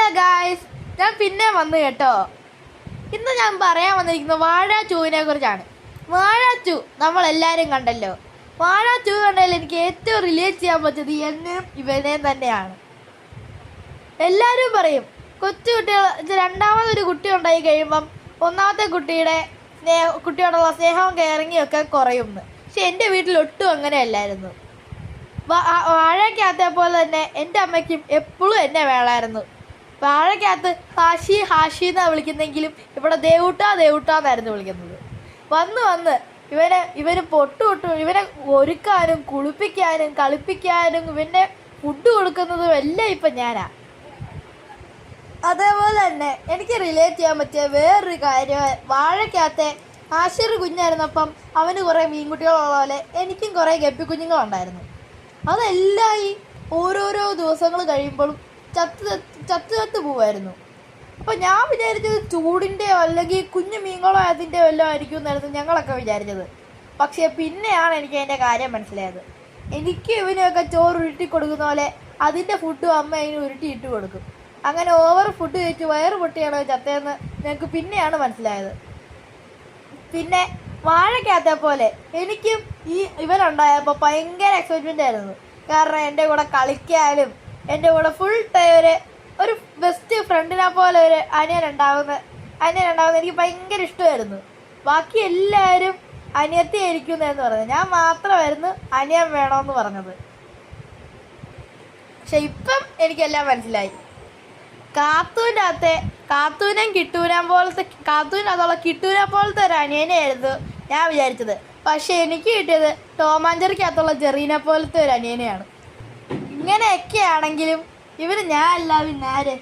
Hello guys, ഞാൻ പിന്നെ വന്നു കേട്ടോ. ഇന്ന് ഞാൻ പറയാൻ വന്നിരിക്കുന്നത് വാഴ 2 കുറിച്ചാണ്. വാഴ 2 നമ്മളെല്ലാവരും കണ്ടല്ലോ. വാഴ 2 കണ്ടതിൽ എനിക്ക് ഏറ്റവും റിലേറ്റ് ചെയ്യാൻ പറ്റിയത് എന്നെയും ഇവനെയും തന്നെയാണ്. എല്ലാവരും പറയും കൊച്ചു കുട്ടികൾ രണ്ടാമതൊരു കുട്ടി ഉണ്ടായി കഴിയുമ്പം ഒന്നാമത്തെ കുട്ടിയോടുള്ള സ്നേഹവും കെയറിങ്ങും ഒക്കെ കുറയുമെന്ന്. പക്ഷെ എൻ്റെ വീട്ടിൽ ഒട്ടും അങ്ങനെയല്ലായിരുന്നു. വാഴയ്ക്കകത്തെ പോലെ തന്നെ എൻ്റെ അമ്മയ്ക്കും എപ്പോഴും എന്നെ വേണമായിരുന്നു. വാഴയ്ക്കകത്ത് ഹാഷി ഹാഷി എന്നാണ് വിളിക്കുന്നെങ്കിലും ഇവിടെ ദേവൂട്ടാന്നായിരുന്നു വിളിക്കുന്നത്. വന്ന് ഇവന് ഇവനെ ഒരുക്കാനും കുളിപ്പിക്കാനും കളിപ്പിക്കാനും ഇവൻ്റെ ഫുഡ് കൊടുക്കുന്നതും എല്ലാം ഇപ്പം ഞാനാ. അതേപോലെ തന്നെ എനിക്ക് റിലേറ്റ് ചെയ്യാൻ പറ്റിയ വേറൊരു കാര്യം, വാഴയ്ക്കകത്തെ ആശിർ കുഞ്ഞായിരുന്നപ്പം അവന് കുറേ മീൻകുട്ടികളുള്ള പോലെ എനിക്കും കുറേ ഗപ്പി കുഞ്ഞുങ്ങളുണ്ടായിരുന്നു. അതെല്ലാം ഈ ഓരോരോ ദിവസങ്ങൾ കഴിയുമ്പോഴും ചത്ത് പോവായിരുന്നു. അപ്പോൾ ഞാൻ വിചാരിച്ചത് ചൂടിൻ്റെയോ അല്ലെങ്കിൽ കുഞ്ഞു മീനുകളോ അതിൻ്റെ വല്ലതും ആയിരിക്കും എന്നായിരുന്നു ഞങ്ങളൊക്കെ വിചാരിച്ചത്. പക്ഷേ പിന്നെയാണ് എനിക്ക് അതിൻ്റെ കാര്യം മനസ്സിലായത്. എനിക്ക് ഇവനെയൊക്കെ ചോറ് ഉരുട്ടി കൊടുക്കുന്ന പോലെ അതിൻ്റെ ഫുഡും അമ്മ അതിന് ഉരുട്ടിയിട്ട് കൊടുക്കും. അങ്ങനെ ഓവർ ഫുഡ് കഴിച്ച് വയറ് പൊട്ടിയാണോ ചത്തതെന്ന് ഞങ്ങൾക്ക് പിന്നെയാണ് മനസ്സിലായത്. പിന്നെ വാഴയ്ക്കകത്തെ പോലെ എനിക്കും ഇവനുണ്ടായപ്പോൾ ഭയങ്കര എക്സൈറ്റ്മെൻ്റ് ആയിരുന്നു. കാരണം എൻ്റെ കൂടെ കളിക്കാനും എൻ്റെ കൂടെ ഫുൾ ടൈം ഒരു ബെസ്റ്റ് ഫ്രണ്ടിനെ പോലെ ഒരു അനിയനുണ്ടാവുന്ന എനിക്ക് ഭയങ്കര ഇഷ്ടമായിരുന്നു. ബാക്കി എല്ലാവരും അനിയത്തി ആയിരിക്കുമെന്നായിരുന്നു പറഞ്ഞത്. ഞാൻ മാത്രമായിരുന്നു അനിയൻ വേണമെന്ന് പറഞ്ഞത്. പക്ഷെ ഇപ്പം എനിക്കെല്ലാം മനസ്സിലായി. കാത്തൂനും കാത്തൂനകത്തുള്ള കിട്ടൂനെ പോലത്തെ ഒരു അനിയനെയായിരുന്നു ഞാൻ വിചാരിച്ചത്. പക്ഷെ എനിക്ക് കിട്ടിയത് ടോം ആൻഡ് ജെറിക്കകത്തുള്ള ജെറീനെ പോലത്തെ ഒരു അനിയനെയാണ്. ഇങ്ങനെയൊക്കെ ആണെങ്കിലും ഞാൻ അല്ലാതെ ആര്